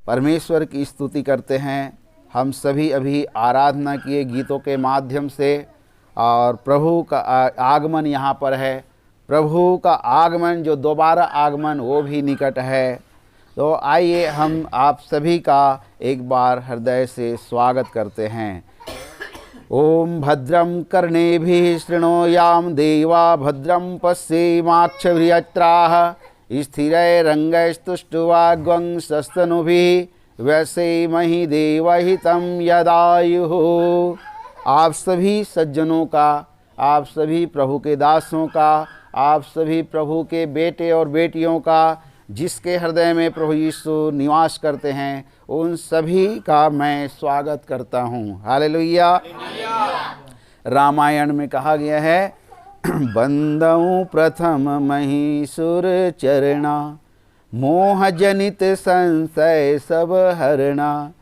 परमेश्वर की स्तुति करते हैं। हम सभी अभी आराधना किए गीतों के माध्यम से, और प्रभु का आगमन यहाँ पर है। प्रभु का आगमन, जो दोबारा आगमन, वो भी निकट है। तो आइए हम आप सभी का एक बार हृदय से स्वागत करते हैं। ओम भद्रं कर्णेभिः शृणोयाम देवा भद्रं पश्येमाक्षभिर्यत्राः स्थिरैरङ्गैस्तुष्टुवाग्वंशस्तनुभिः व्यसेमहि देवहितं यदायुः। आप सभी सज्जनों का, आप सभी प्रभु के दासों का, आप सभी प्रभु के बेटे और बेटियों का, जिसके हृदय में प्रभु यीशु निवास करते हैं, उन सभी का मैं स्वागत करता हूँ। हालेलुया। रामायण में कहा गया है, बंदऊँ प्रथम महिषुर चरणा, मोह जनित संशय सब हरणा,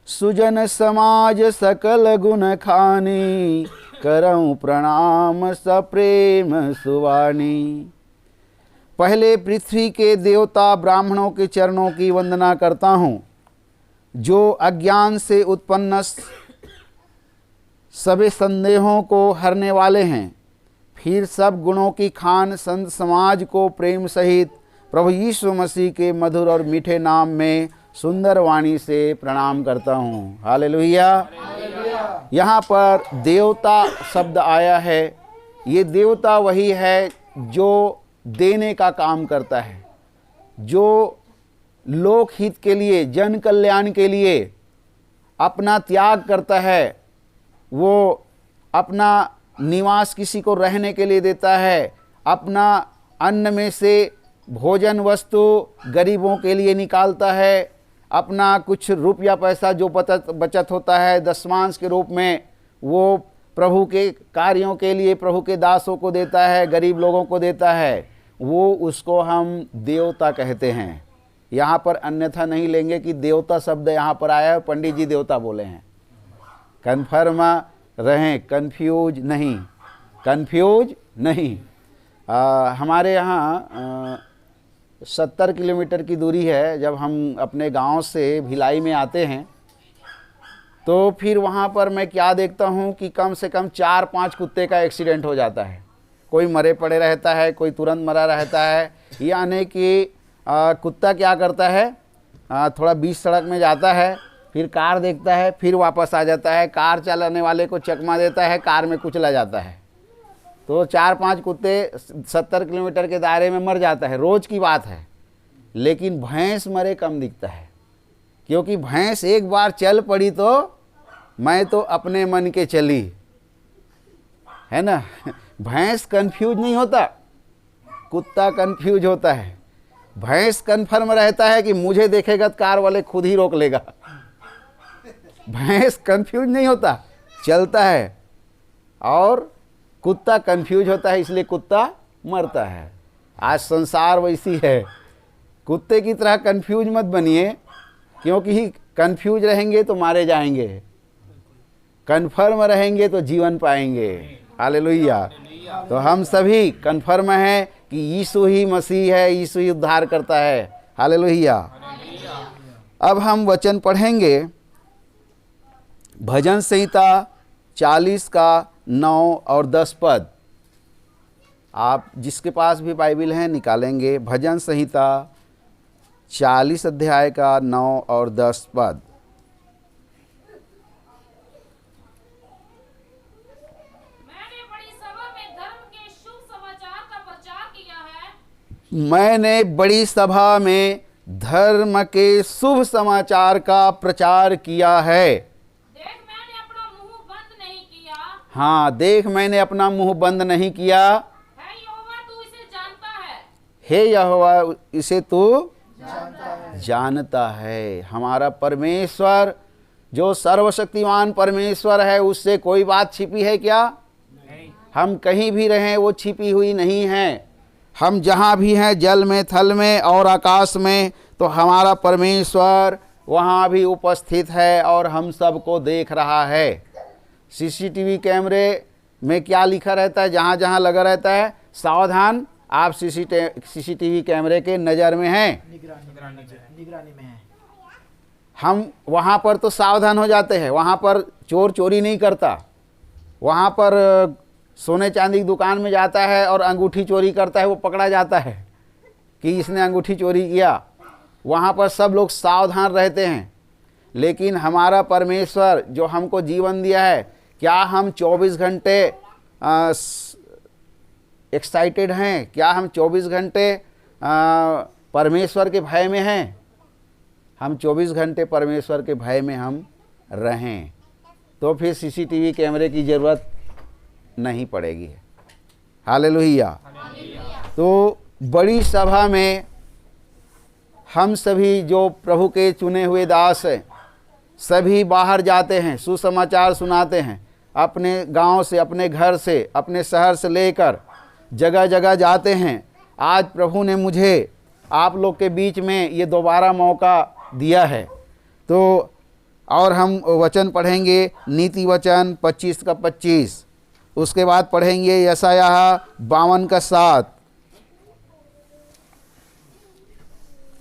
सुजन समाज सकल गुण खानी, करऊँ प्रणाम सप्रेम सुवानी। पहले पृथ्वी के देवता ब्राह्मणों के चरणों की वंदना करता हूँ, जो अज्ञान से उत्पन्न सभी संदेहों को हरने वाले हैं। फिर सब गुणों की खान संत समाज को प्रेम सहित प्रभु यीशु मसीह के मधुर और मीठे नाम में सुंदर वाणी से प्रणाम करता हूँ। हालेलुया। यहाँ पर देवता शब्द आया है। ये देवता वही है जो देने का काम करता है, जो लोकहित के लिए, जन कल्याण के लिए अपना त्याग करता है। वो अपना निवास किसी को रहने के लिए देता है, अपना अन्न में से भोजन वस्तु गरीबों के लिए निकालता है, अपना कुछ रुपया पैसा जो बचत होता है दशमांश के रूप में, वो प्रभु के कार्यों के लिए प्रभु के दासों को देता है, गरीब लोगों को देता है। वो उसको हम देवता कहते हैं। यहाँ पर अन्यथा नहीं लेंगे कि देवता शब्द यहाँ पर आया है, पंडित जी देवता बोले हैं। कन्फर्म रहें, कंफ्यूज नहीं, कंफ्यूज नहीं। हमारे यहाँ 70 किलोमीटर की दूरी है। जब हम अपने गांव से भिलाई में आते हैं तो फिर वहाँ पर मैं क्या देखता हूँ कि कम से कम 4-5 कुत्ते का एक्सीडेंट हो जाता है। कोई मरे पड़े रहता है, कोई तुरंत मरा रहता है। यानी कि कुत्ता क्या करता है, थोड़ा बीच सड़क में जाता है, फिर कार देखता है, फिर वापस आ जाता है, कार चलाने वाले को चकमा देता है, कार में कुचला जाता है। तो 4-5 कुत्ते 70 किलोमीटर के दायरे में मर जाता है, रोज़ की बात है। लेकिन भैंस मरे कम दिखता है, क्योंकि भैंस एक बार चल पड़ी तो मैं तो अपने मन के चली, है ना। भैंस कंफ्यूज नहीं होता, कुत्ता कंफ्यूज होता है। भैंस कन्फर्म रहता है कि मुझे देखेगा तो कार वाले खुद ही रोक लेगा। भैंस कंफ्यूज नहीं होता, चलता है। और कुत्ता कंफ्यूज होता है, इसलिए कुत्ता मरता है। आज संसार वैसी है। कुत्ते की तरह कंफ्यूज मत बनिए, क्योंकि कंफ्यूज रहेंगे तो मारे जाएंगे, कन्फर्म रहेंगे तो जीवन पाएंगे। हालेलुया। तो हम सभी कन्फर्म हैं कि यीशु ही मसीह है, यीशु ही उद्धार करता है। हालेलुया। अब हम वचन पढ़ेंगे, भजन संहिता 40 का 9 और 10 पद। आप जिसके पास भी बाइबिल है निकालेंगे। भजन संहिता 40 अध्याय का 9 और 10 पद। मैंने बड़ी सभा में धर्म के शुभ समाचार का प्रचार किया है। देख मैंने अपना मुंह बंद नहीं किया। हाँ, देख मैंने अपना मुंह बंद नहीं किया। है यहोवा तू इसे जानता है। हे यहोवा इसे तू जानता है। हमारा परमेश्वर जो सर्वशक्तिमान परमेश्वर है, उससे कोई बात छिपी है क्या? नहीं। हम कहीं भी रहें वो छिपी हुई नहीं है। हम जहाँ भी हैं, जल में, थल में और आकाश में, तो हमारा परमेश्वर वहाँ भी उपस्थित है और हम सबको देख रहा है। सीसीटीवी कैमरे में क्या लिखा रहता है? जहाँ जहाँ लगा रहता है, सावधान, आप सीसीटीवी कैमरे के नज़र में हैं, निगरानी में है। हम वहाँ पर तो सावधान हो जाते हैं, वहाँ पर चोर चोरी नहीं करता, वहाँ पर सोने चांदी की दुकान में जाता है और अंगूठी चोरी करता है, वो पकड़ा जाता है कि इसने अंगूठी चोरी किया। वहाँ पर सब लोग सावधान रहते हैं। लेकिन हमारा परमेश्वर जो हमको जीवन दिया है, क्या हम 24 घंटे एक्साइटेड हैं? क्या हम 24 घंटे परमेश्वर के भय में हैं? हम 24 घंटे परमेश्वर के भय में हम रहें तो फिर सीसीटीवी कैमरे की ज़रूरत नहीं पड़ेगी। हालेलुया। तो बड़ी सभा में हम सभी जो प्रभु के चुने हुए दास हैं, सभी बाहर जाते हैं, सुसमाचार सुनाते हैं, अपने गांव से, अपने घर से, अपने शहर से लेकर जगह जगह जाते हैं। आज प्रभु ने मुझे आप लोग के बीच में ये दोबारा मौका दिया है। तो और हम वचन पढ़ेंगे, नीति वचन 25 का 25, उसके बाद पढ़ेंगे यशायाह 52 का 7।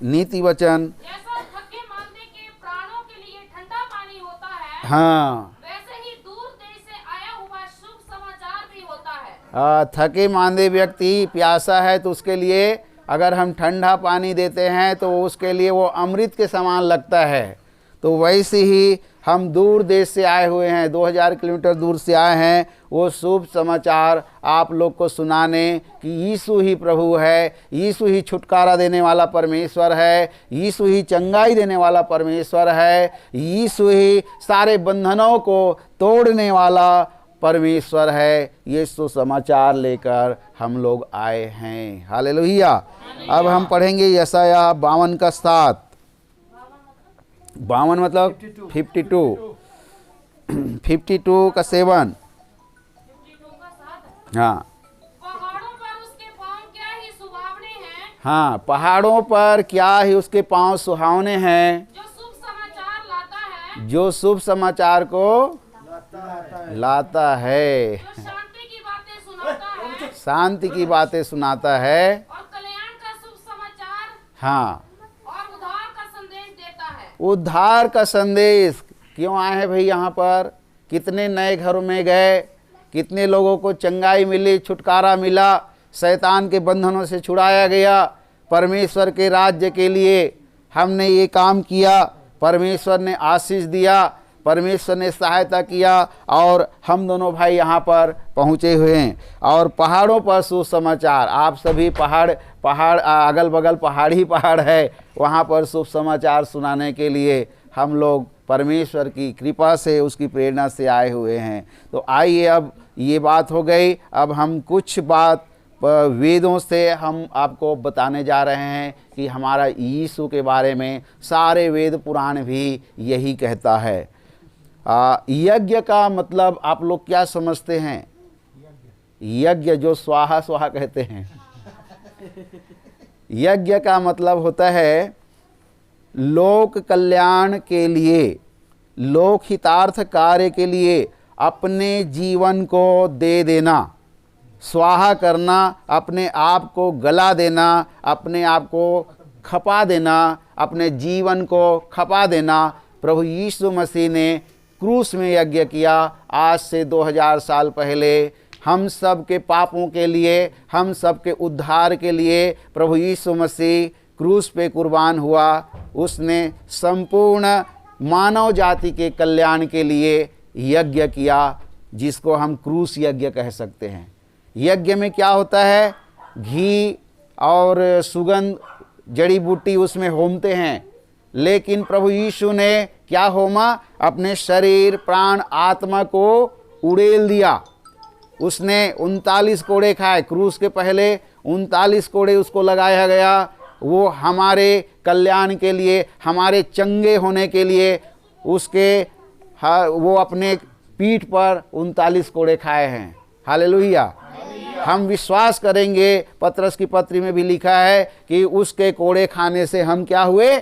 नीति वचन, जैसा थके मांदे के प्राणों के लिए ठंडा पानी होता है, हाँ, वैसे ही दूर देश से आया हुआ शुभ समाचार भी होता है। थके मांदे व्यक्ति प्यासा है तो उसके लिए अगर हम ठंडा पानी देते हैं तो उसके लिए वो अमृत के समान लगता है। तो वैसे ही हम दूर देश से आए हुए हैं, 2000 किलोमीटर दूर से आए हैं, वो शुभ समाचार आप लोग को सुनाने कि यीशु ही प्रभु है, यीशु ही छुटकारा देने वाला परमेश्वर है, यीशु ही चंगाई देने वाला परमेश्वर है, यीशु ही सारे बंधनों को तोड़ने वाला परमेश्वर है। ये सुसमाचार लेकर हम लोग आए हैं। हालेलुया। अब हम पढ़ेंगे यशायाह 52 का 7। 52 मतलब 52 का 7। हाँ पहाड़ों पर उसके पांव क्या ही सुहावने हैं, हाँ, पहाड़ों पर क्या ही उसके पांव सुहावने हैं, जो शुभ समाचार लाता है, जो शुभ समाचार को लाता है, जो शांति की बातें सुनाता है शांति की बातें सुनाता है, और कल्याण का शुभ समाचार हाँ, और उद्धार का संदेश देता है। उद्धार का संदेश। क्यों आए हैं भाई यहाँ पर? कितने नए घरों में गए, कितने लोगों को चंगाई मिली, छुटकारा मिला, शैतान के बंधनों से छुड़ाया गया। परमेश्वर के राज्य के लिए हमने ये काम किया, परमेश्वर ने आशीष दिया, परमेश्वर ने सहायता किया और हम दोनों भाई यहाँ पर पहुँचे हुए हैं। और पहाड़ों पर सुसमाचार, आप सभी पहाड़ अगल बगल पहाड़ है, वहाँ पर शुभ समाचार सुनाने के लिए हम लोग परमेश्वर की कृपा से, उसकी प्रेरणा से आए हुए हैं। तो आइए, अब ये बात हो गई, अब हम कुछ बात वेदों से हम आपको बताने जा रहे हैं कि हमारा यीशु के बारे में सारे वेद पुराण भी यही कहता है। यज्ञ का मतलब आप लोग क्या समझते हैं? यज्ञ जो स्वाहा स्वाहा कहते हैं, यज्ञ का मतलब होता है लोक कल्याण के लिए, लोक हितार्थ कार्य के लिए अपने जीवन को दे देना, स्वाहा करना, अपने आप को गला देना, अपने आप को खपा देना, अपने जीवन को खपा देना। प्रभु यीशु मसीह ने क्रूस में यज्ञ किया। आज से 2000 साल पहले हम सब के पापों के लिए, हम सब के उद्धार के लिए प्रभु यीशु मसीह क्रूस पे कुर्बान हुआ। उसने संपूर्ण मानव जाति के कल्याण के लिए यज्ञ किया, जिसको हम क्रूस यज्ञ कह सकते हैं। यज्ञ में क्या होता है? घी और सुगंध जड़ी बूटी उसमें होमते हैं, लेकिन प्रभु यीशु ने क्या होमा? अपने शरीर, प्राण, आत्मा को उड़ेल दिया। उसने 39 कोड़े खाए। क्रूस के पहले 39 कोड़े उसको लगाया गया। वो हमारे कल्याण के लिए, हमारे चंगे होने के लिए उसके वो अपने पीठ पर 39 कोड़े खाए हैं। हालेलुया। हम विश्वास करेंगे, पतरस की पत्री में भी लिखा है कि उसके कोड़े खाने से हम क्या हुए?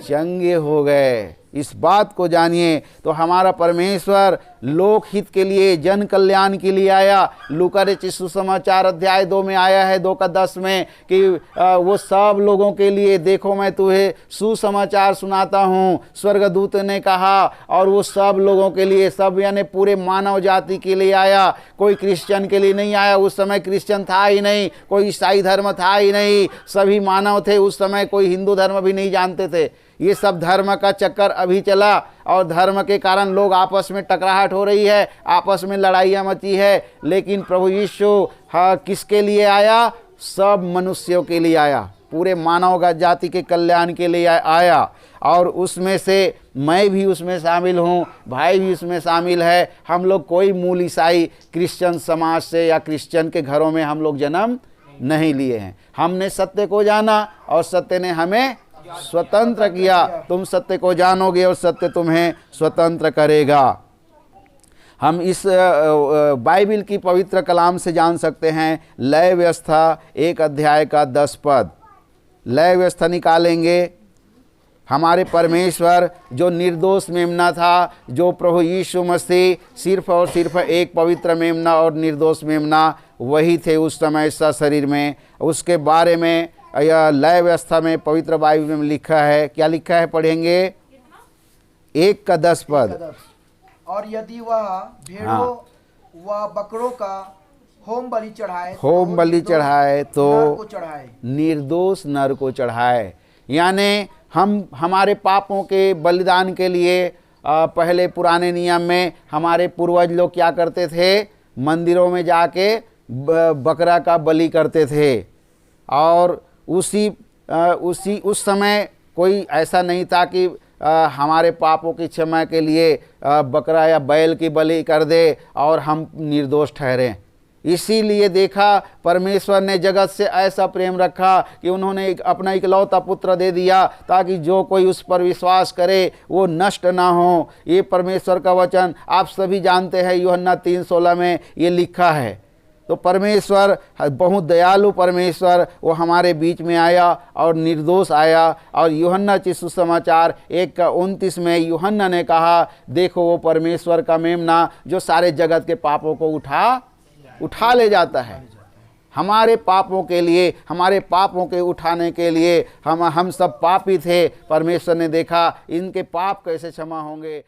चंगे हो गए। इस बात को जानिए। तो हमारा परमेश्वर लोक हित के लिए, जन कल्याण के लिए आया। लूका रचित सुसमाचार अध्याय 2 में आया है, 2:10 में, कि वो सब लोगों के लिए, देखो मैं तुम्हें सुसमाचार सुनाता हूँ, स्वर्गदूत ने कहा। और वो सब लोगों के लिए, सब यानी पूरे मानव जाति के लिए आया। कोई क्रिश्चियन के लिए नहीं आया, उस समय क्रिश्चियन था ही नहीं, कोई ईसाई धर्म था ही नहीं, सभी मानव थे। उस समय कोई हिंदू धर्म भी नहीं जानते थे। ये सब धर्म का चक्कर अभी चला, और धर्म के कारण लोग आपस में टकराहट हो रही है, आपस में लड़ाइयाँ मची है। लेकिन प्रभु यीशु किसके लिए आया? सब मनुष्यों के लिए आया, पूरे मानव जाति के कल्याण के लिए आया। और उसमें से मैं भी उसमें शामिल हूँ, भाई भी उसमें शामिल है। हम लोग कोई मूल ईसाई क्रिश्चियन समाज से या क्रिश्चियन के घरों में हम लोग जन्म नहीं लिए हैं। हमने सत्य को जाना और सत्य ने हमें स्वतंत्र किया। तुम सत्य को जानोगे और सत्य तुम्हें स्वतंत्र करेगा। हम इस बाइबिल की पवित्र कलाम से जान सकते हैं। लय व्यवस्था 1 अध्याय का 10 पद, लय व्यवस्था निकालेंगे। हमारे परमेश्वर जो निर्दोष मेमना था, जो प्रभु यीशु मसीह सिर्फ और सिर्फ एक पवित्र मेमना और निर्दोष मेमना वही थे उस समय सशरीर में। उसके बारे में यह लय व्यवस्था में पवित्र बाइबल में लिखा है। क्या लिखा है? पढ़ेंगे 1 का 10 पद। और यदि वह भेड़ों व बकरों का होम बलि चढ़ाए, तो निर्दोष नर को चढ़ाए। यानी हमारे पापों के बलिदान के लिए पहले पुराने नियम में हमारे पूर्वज लोग क्या करते थे? मंदिरों में जाके बकरा का बलि करते थे। और उस समय कोई ऐसा नहीं था कि हमारे पापों की क्षमा के लिए बकरा या बैल की बलि कर दे और हम निर्दोष ठहरें। इसीलिए देखा, परमेश्वर ने जगत से ऐसा प्रेम रखा कि उन्होंने अपना इकलौता पुत्र दे दिया, ताकि जो कोई उस पर विश्वास करे वो नष्ट ना हो। ये परमेश्वर का वचन आप सभी जानते हैं, यूहन्ना 3:16 में ये लिखा है। तो परमेश्वर बहुत दयालु परमेश्वर, वो हमारे बीच में आया और निर्दोष आया। और यूहन्ना रचित सुसमाचार 1:29 में यूहन्ना ने कहा, देखो वो परमेश्वर का मेमना जो सारे जगत के पापों को उठा ले जाता है। हमारे पापों के लिए, हमारे पापों के उठाने के लिए, हम सब पापी थे। परमेश्वर ने देखा इनके पाप कैसे क्षमा होंगे।